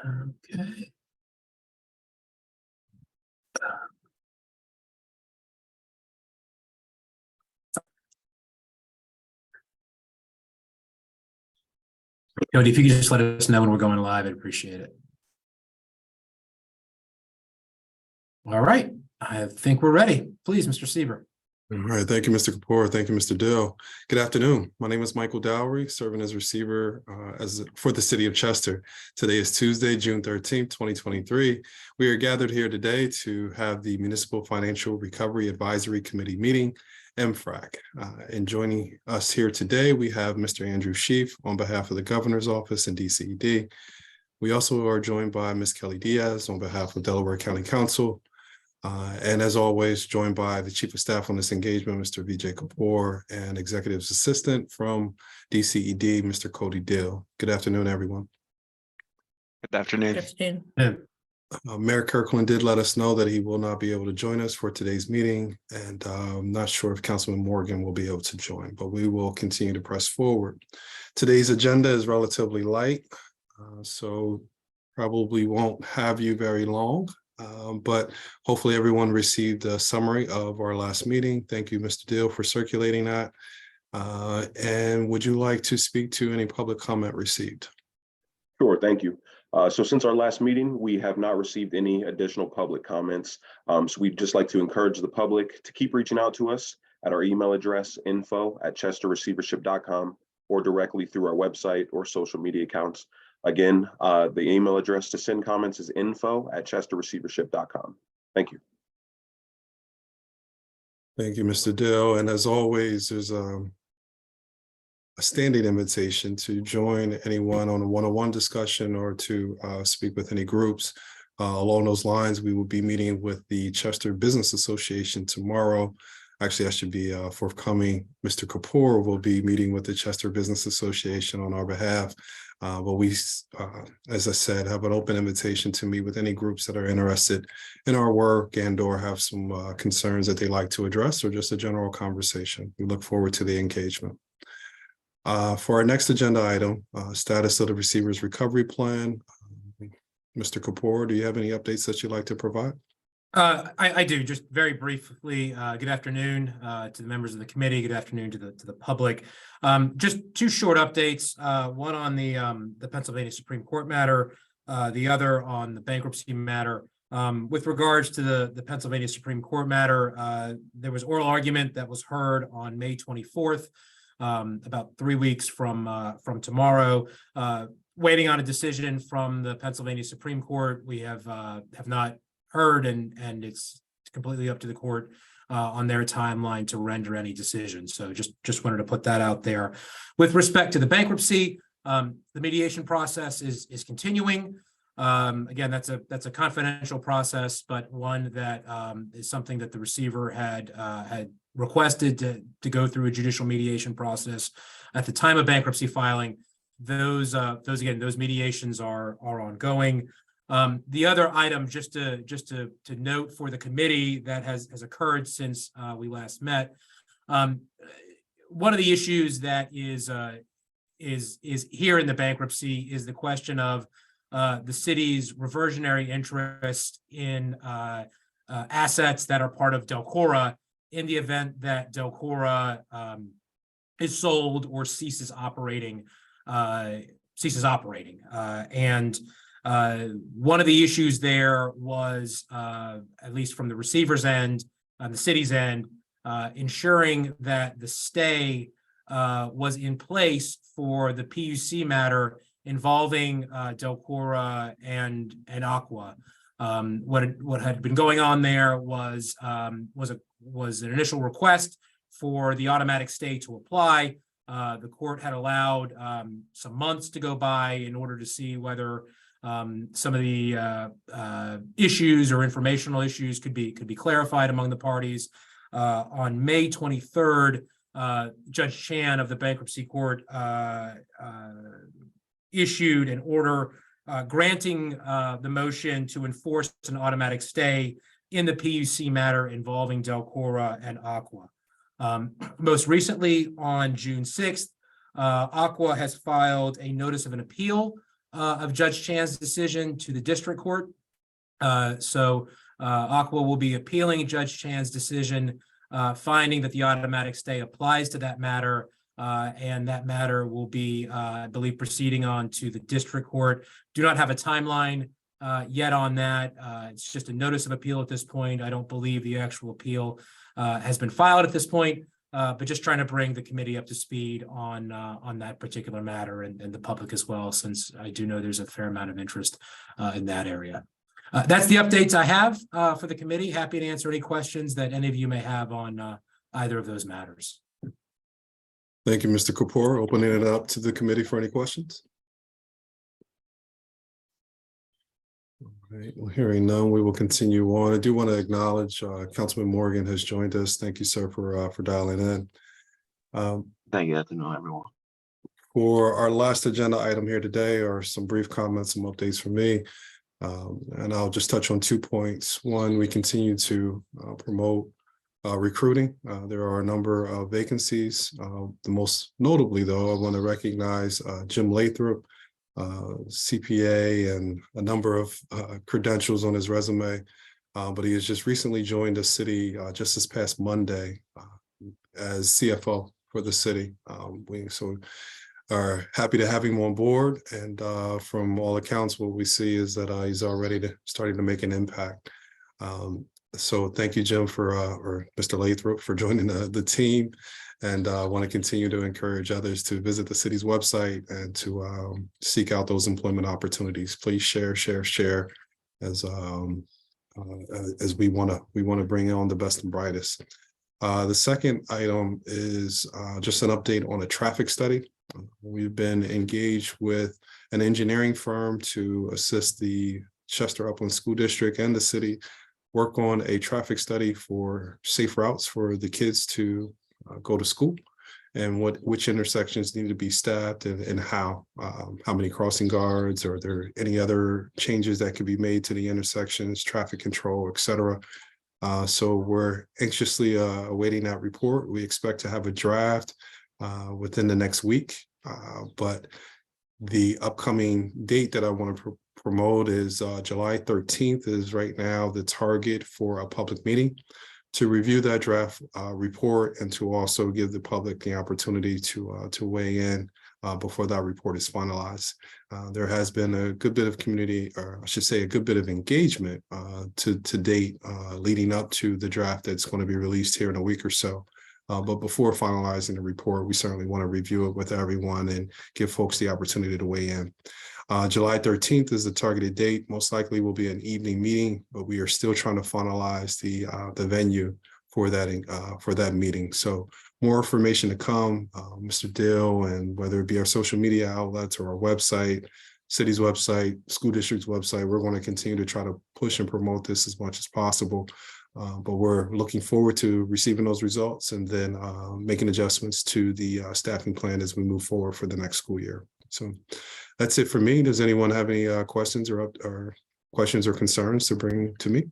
Okay. Jody, if you could just let us know when we're going live, I'd appreciate it. All right, I think we're ready. Please, Mr. Seaver. All right, thank you, Mr. Kapoor. Thank you, Mr. Dill. Good afternoon. My name is Michael Dowry, serving as receiver for the city of Chester. Today is Tuesday, June 13th, 2023. We are gathered here today to have the Municipal Financial Recovery Advisory Committee meeting, MFRAC. And joining us here today, we have Mr. Andrew Sheaf on behalf of the Governor's Office and DCED. We also are joined by Ms. Kelly Diaz on behalf of Delaware County Council. And as always, joined by the Chief of Staff on this engagement, Mr. Vijay Kapoor, and Executive Assistant from DCED, Mr. Cody Dill. Good afternoon, everyone. Good afternoon. Good afternoon. Mayor Kirkland did let us know that he will not be able to join us for today's meeting, and I'm not sure if Councilman Morgan will be able to join, but we will continue to press forward. Today's agenda is relatively light, so probably won't have you very long. But hopefully everyone received a summary of our last meeting. Thank you, Mr. Dill, for circulating that. And would you like to speak to any public comment received? Sure, thank you. So since our last meeting, we have not received any additional public comments. So we'd just like to encourage the public to keep reaching out to us at our email address, info@chesterreceivership.com, or directly through our website or social media accounts. Again, the email address to send comments is info@chesterreceivership.com. Thank you. Thank you, Mr. Dill. And as always, there's a standing invitation to join anyone on a one-on-one discussion or to speak with any groups. Along those lines, we will be meeting with the Chester Business Association tomorrow. Actually, that should be forthcoming. Mr. Kapoor will be meeting with the Chester Business Association on our behalf. But we, as I said, have an open invitation to meet with any groups that are interested in our work and or have some concerns that they like to address, or just a general conversation. We look forward to the engagement. For our next agenda item, status of the Receiver's Recovery Plan. Mr. Kapoor, do you have any updates that you'd like to provide? I do, just very briefly. Good afternoon to the members of the committee. Good afternoon to the public. Just two short updates. One on the Pennsylvania Supreme Court matter, the other on the bankruptcy matter. With regards to the Pennsylvania Supreme Court matter, there was oral argument that was heard on May 24th, about 3 weeks from tomorrow. Waiting on a decision from the Pennsylvania Supreme Court. We have not heard, and it's completely up to the court on their timeline to render any decision. So just wanted to put that out there. With respect to the bankruptcy, the mediation process is continuing. Again, that's a confidential process, but one that is something that the receiver had requested to go through a judicial mediation process at the time of bankruptcy filing. Those mediations are ongoing. The other item, just to note for the committee that has occurred since we last met, one of the issues that is here in the bankruptcy is the question of the city's reversionary interest in assets that are part of Delcora in the event that Delcora is sold or ceases operating. And one of the issues there was, at least from the receiver's end, on the city's end, ensuring that the stay was in place for the PUC matter involving Delcora and Aqua. What had been going on there was an initial request for the automatic stay to apply. The court had allowed some months to go by in order to see whether some of the issues or informational issues could be clarified among the parties. On May 23rd, Judge Chan of the Bankruptcy Court issued an order granting the motion to enforce an automatic stay in the PUC matter involving Delcora and Aqua. Most recently, on June 6th, Aqua has filed a notice of an appeal of Judge Chan's decision to the district court. Aqua will be appealing Judge Chan's decision, finding that the automatic stay applies to that matter. And that matter will be, I believe, proceeding on to the district court. Do not have a timeline yet on that. It's just a notice of appeal at this point. I don't believe the actual appeal has been filed at this point, but just trying to bring the committee up to speed on that particular matter and the public as well, since I do know there's a fair amount of interest in that area. That's the updates I have for the committee. Happy to answer any questions that any of you may have on either of those matters. Thank you, Mr. Kapoor. Opening it up to the committee for any questions. All right, well, hearing none, we will continue on. I do want to acknowledge Councilman Morgan has joined us. Thank you, sir, for dialing in. Thank you. Afternoon, everyone. For our last agenda item here today are some brief comments, some updates from me. And I'll just touch on 2 points. One, we continue to promote recruiting. There are a number of vacancies. The most notably, though, I want to recognize Jim Lathrop, CPA, and a number of credentials on his resume. But he has just recently joined the city just this past Monday as CFO for the city. We are happy to have him on board. And from all accounts, what we see is that he's already starting to make an impact. So thank you, Jim, or Mr. Lathrop, for joining the team. And I want to continue to encourage others to visit the city's website and to seek out those employment opportunities. Please share as we want to bring on the best and brightest. The second item is just an update on a traffic study. We've been engaged with an engineering firm to assist the Chester Upland School District and the city work on a traffic study for safe routes for the kids to go to school, and which intersections need to be staffed and how many crossing guards, or are there any other changes that could be made to the intersections, traffic control, etc. So we're anxiously awaiting that report. We expect to have a draft within the next week, but the upcoming date that I want to promote is July 13th is right now the target for a public meeting to review that draft report and to also give the public the opportunity to weigh in before that report is finalized. There has been a good bit of community, or I should say a good bit of engagement to date leading up to the draft that's going to be released here in a week or so. But before finalizing the report, we certainly want to review it with everyone and give folks the opportunity to weigh in. July 13th is the targeted date. Most likely will be an evening meeting, but we are still trying to finalize the venue for that meeting. So more information to come, Mr. Dill, and whether it be our social media outlets or our website, city's website, school district's website, we're going to continue to try to push and promote this as much as possible. But we're looking forward to receiving those results and then making adjustments to the staffing plan as we move forward for the next school year. So that's it for me. Does anyone have any questions or questions or concerns to bring to me?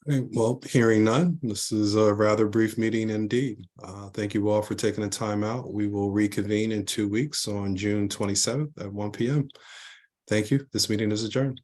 Okay, well, hearing none, this is a rather brief meeting indeed. Thank you all for taking the time out. We will reconvene in 2 weeks on June 27th at 1 p.m. Thank you. This meeting is adjourned.